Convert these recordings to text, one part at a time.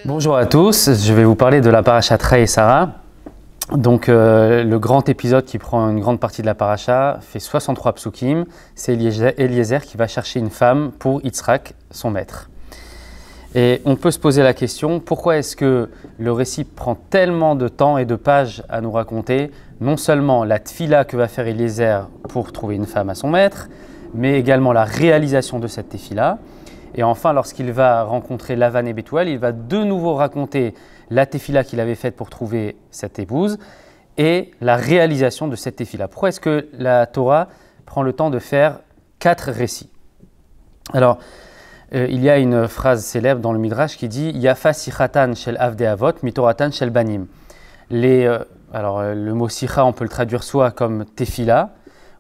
Bonjour à tous, je vais vous parler de la parasha Chayei Sarah. Donc le grand épisode qui prend une grande partie de la parasha fait 63 psukim. C'est Eliezer qui va chercher une femme pour Yitzhak, son maître. Et on peut se poser la question, pourquoi est-ce que le récit prend tellement de temps et de pages à nous raconter non seulement la tefila que va faire Eliezer pour trouver une femme à son maître, mais également la réalisation de cette tefila. Et enfin, lorsqu'il va rencontrer Lavan et Bethuel, il va de nouveau raconter la tefila qu'il avait faite pour trouver cette épouse et la réalisation de cette tefila. Pourquoi est-ce que la Torah prend le temps de faire 4 récits? Alors, il y a une phrase célèbre dans le Midrash qui dit « Yafa sichatan shel avdei avot, mitoratan shel banim ». Alors, le mot sicha, on peut le traduire soit comme tefila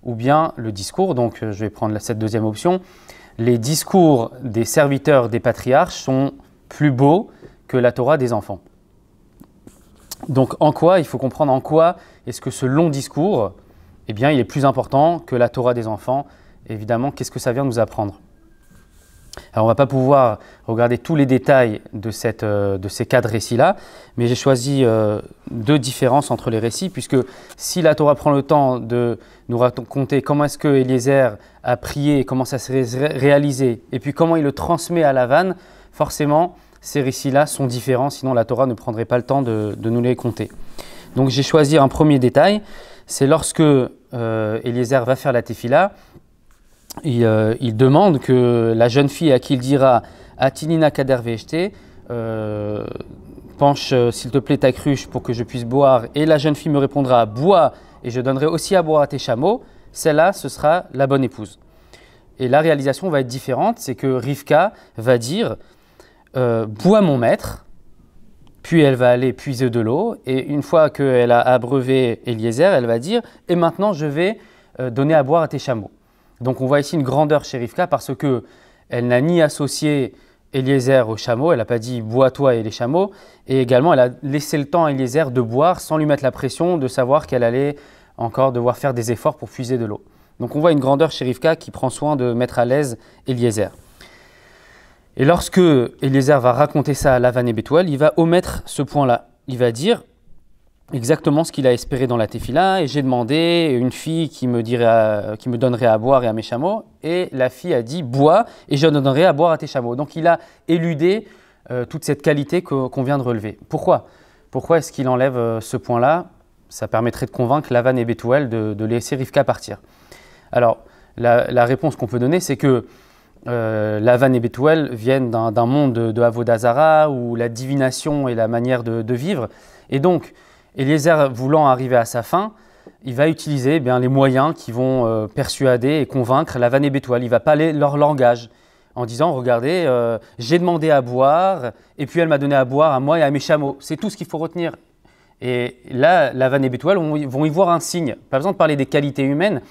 ou bien le discours. Donc, je vais prendre cette deuxième option. Les discours des serviteurs des patriarches sont plus beaux que la Torah des enfants. Donc en quoi, il faut comprendre en quoi est-ce que ce long discours, eh bien, il est plus important que la Torah des enfants. Évidemment, qu'est-ce que ça vient nous apprendre? Alors on ne va pas pouvoir regarder tous les détails de ces 4 récits-là, mais j'ai choisi 2 différences entre les récits, puisque si la Torah prend le temps de nous raconter comment est-ce que Eliezer a prié, comment ça s'est réalisé, et puis comment il le transmet à Lavan, forcément ces récits-là sont différents, sinon la Torah ne prendrait pas le temps de nous les compter. Donc j'ai choisi un premier détail, c'est lorsque Eliezer va faire la tefila, il demande que la jeune fille à qui il dira « Atinina kader ve'eshte » penche s'il te plaît ta cruche pour que je puisse boire, et la jeune fille me répondra « Bois et je donnerai aussi à boire à tes chameaux », celle-là ce sera la bonne épouse. Et la réalisation va être différente, c'est que Rivka va dire « Bois mon maître », puis elle va aller puiser de l'eau, et une fois qu'elle a abreuvé Eliezer, elle va dire « Et maintenant je vais donner à boire à tes chameaux ». Donc on voit ici une grandeur chez Rivka parce qu'elle n'a ni associé Eliezer au chameau, elle n'a pas dit « bois toi et les chameaux », et également elle a laissé le temps à Eliezer de boire sans lui mettre la pression de savoir qu'elle allait encore devoir faire des efforts pour puiser de l'eau. Donc on voit une grandeur chez Rivka qui prend soin de mettre à l'aise Eliezer. Et lorsque Eliezer va raconter ça à Lavan et Bethuel, il va omettre ce point-là. Il va dire exactement ce qu'il a espéré dans la tefila, et j'ai demandé une fille qui me donnerait à boire et à mes chameaux, et la fille a dit « bois et je donnerai à boire à tes chameaux ». Donc il a éludé toute cette qualité qu'on vient de relever. Pourquoi est-ce qu'il enlève ce point-là? Ça permettrait de convaincre Lavan et Bethuel de laisser Rivka partir. Alors la réponse qu'on peut donner, c'est que Lavan et Bethuel viennent d'un monde de Avodah Zara où la divination est la manière de vivre, et donc Eliezer voulant arriver à sa fin, il va utiliser les moyens qui vont persuader et convaincre Lavan et Bethuel. Il ne va pas aller leur langage en disant « Regardez, j'ai demandé à boire et puis elle m'a donné à boire à moi et à mes chameaux. C'est tout ce qu'il faut retenir. » Et là, Lavan et Bethuel vont y voir un signe. Pas besoin de parler des qualités humaines.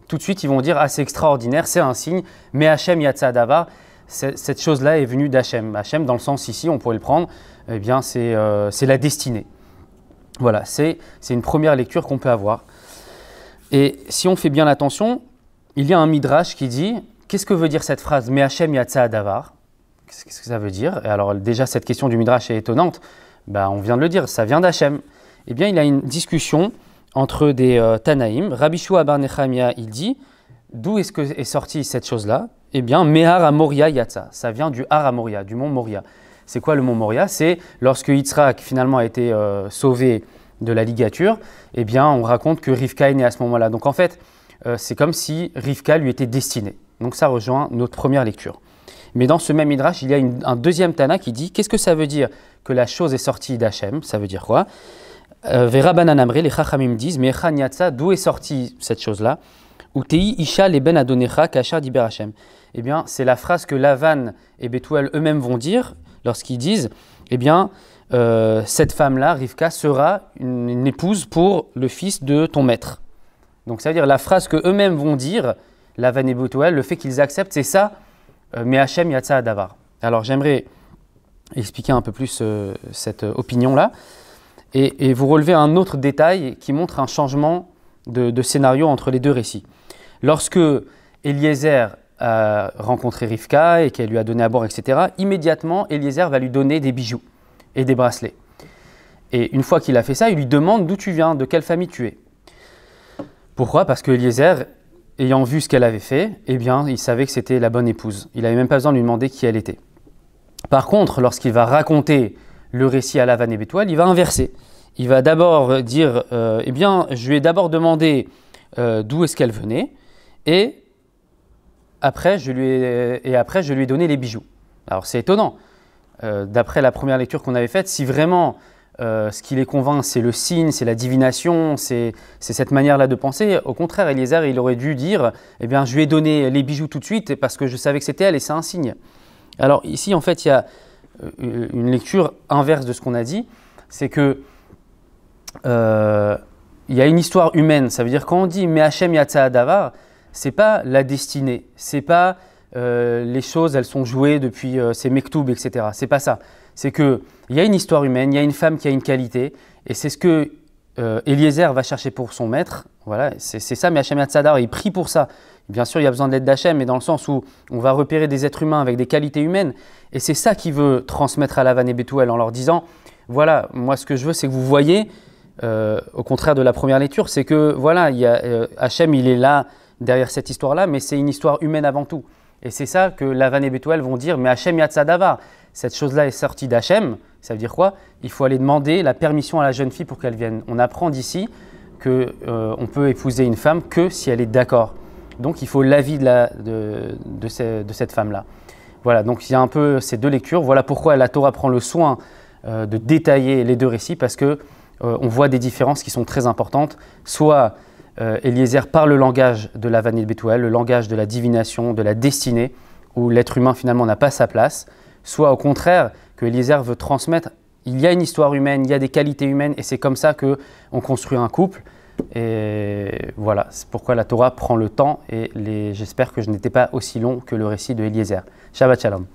Tout de suite, ils vont dire « Ah, c'est extraordinaire, c'est un signe. Mais Hachem Yatsa Davar, cette chose-là est venue d'Hachem. » Hachem, dans le sens ici, on pourrait le prendre, eh bien c'est la destinée. Voilà, c'est une première lecture qu'on peut avoir. Et si on fait bien attention, il y a un midrash qui dit « Qu'est-ce que veut dire cette phrase « Me Hachem yatsa davar » Qu'est-ce que ça veut dire? Et alors déjà, cette question du midrash est étonnante. On vient de le dire, ça vient d'Hachem. Eh bien, il y a une discussion entre des Tanaïm. Rabbi Shua bar Nechemia, il dit « D'où est-ce que est sortie cette chose-là » Eh bien, Mehar à Moria yatsa. Ça vient du Har à Moria, du mont Moria. C'est quoi le mont Moria? C'est lorsque Yitzhak finalement a été sauvé de la ligature, eh bien on raconte que Rivka est née à ce moment-là. Donc en fait, c'est comme si Rivka lui était destinée. Donc ça rejoint notre première lecture. Mais dans ce même midrash, il y a un deuxième Tana qui dit qu'est-ce que ça veut dire que la chose est sortie d'Hachem? Ça veut dire quoi? Vera Banan Amre, les Chachamim disent mais Yatsa, d'où est sortie cette chose-là? Utei Isha les Ben Adonecha Kachar Diber Hachem. Eh bien, c'est la phrase que Lavan et Bethuel eux-mêmes vont dire lorsqu'ils disent, eh bien, cette femme-là, Rivka, sera une épouse pour le fils de ton maître. Donc, ça veut dire la phrase que eux-mêmes vont dire, Lavan et Bethuel, le fait qu'ils acceptent, c'est ça, mais Hachem Yatsa Davar. Alors, j'aimerais expliquer un peu plus cette opinion-là et vous relever un autre détail qui montre un changement de scénario entre les deux récits. Lorsque Eliezer a rencontré Rivka et qu'elle lui a donné à boire, etc., immédiatement, Eliezer va lui donner des bijoux et des bracelets. Et une fois qu'il a fait ça, il lui demande d'où tu viens, de quelle famille tu es. Pourquoi? Parce que Eliezer, ayant vu ce qu'elle avait fait, eh bien, il savait que c'était la bonne épouse. Il n'avait même pas besoin de lui demander qui elle était. Par contre, lorsqu'il va raconter le récit à Lavan et Bethuel, il va inverser. Il va d'abord dire, eh bien, je lui ai d'abord demandé d'où est-ce qu'elle venait, et après, je lui ai donné les bijoux. Alors, c'est étonnant. D'après la première lecture qu'on avait faite, si vraiment ce qui les convainc, c'est le signe, c'est la divination, c'est cette manière-là de penser, au contraire, Eliezer, il aurait dû dire, eh bien, je lui ai donné les bijoux tout de suite parce que je savais que c'était elle et c'est un signe. Alors ici, en fait, il y a une lecture inverse de ce qu'on a dit, c'est que il y a une histoire humaine. Ça veut dire quand on dit Me'Hashem Yatsa Hadavar, c'est pas la destinée, c'est pas les choses, elles sont jouées depuis ces mektoub, etc. C'est pas ça. C'est qu'il y a une histoire humaine, il y a une femme qui a une qualité, et c'est ce que Eliezer va chercher pour son maître. Voilà, c'est ça, Me'Hashem Yatsa Hadavar, il prie pour ça. Bien sûr, il y a besoin de l'aide d'Hachem, mais dans le sens où on va repérer des êtres humains avec des qualités humaines. Et c'est ça qu'il veut transmettre à Lavan et Bethuel en leur disant, voilà, moi ce que je veux, c'est que vous voyez, au contraire de la première lecture, c'est que voilà, Hachem, il est là derrière cette histoire-là, mais c'est une histoire humaine avant tout. Et c'est ça que Lavan et Bethuel vont dire, mais Hachem Yatsa Hadavar, cette chose-là est sortie d'Hachem. Ça veut dire quoi? Il faut aller demander la permission à la jeune fille pour qu'elle vienne. On apprend d'ici qu'on peut épouser une femme que si elle est d'accord. Donc il faut l'avis de cette femme-là. Voilà, donc il y a un peu ces deux lectures. Voilà pourquoi la Torah prend le soin de détailler les deux récits, parce qu'on voit des différences qui sont très importantes. Soit Eliezer parle le langage de Lavan et de Bethuel, le langage de la divination, de la destinée, où l'être humain finalement n'a pas sa place. Soit au contraire, que Eliezer veut transmettre, il y a une histoire humaine, il y a des qualités humaines, et c'est comme ça qu'on construit un couple. Et voilà, c'est pourquoi la Torah prend le temps, et j'espère que je n'étais pas aussi long que le récit de Eliezer. Shabbat Shalom.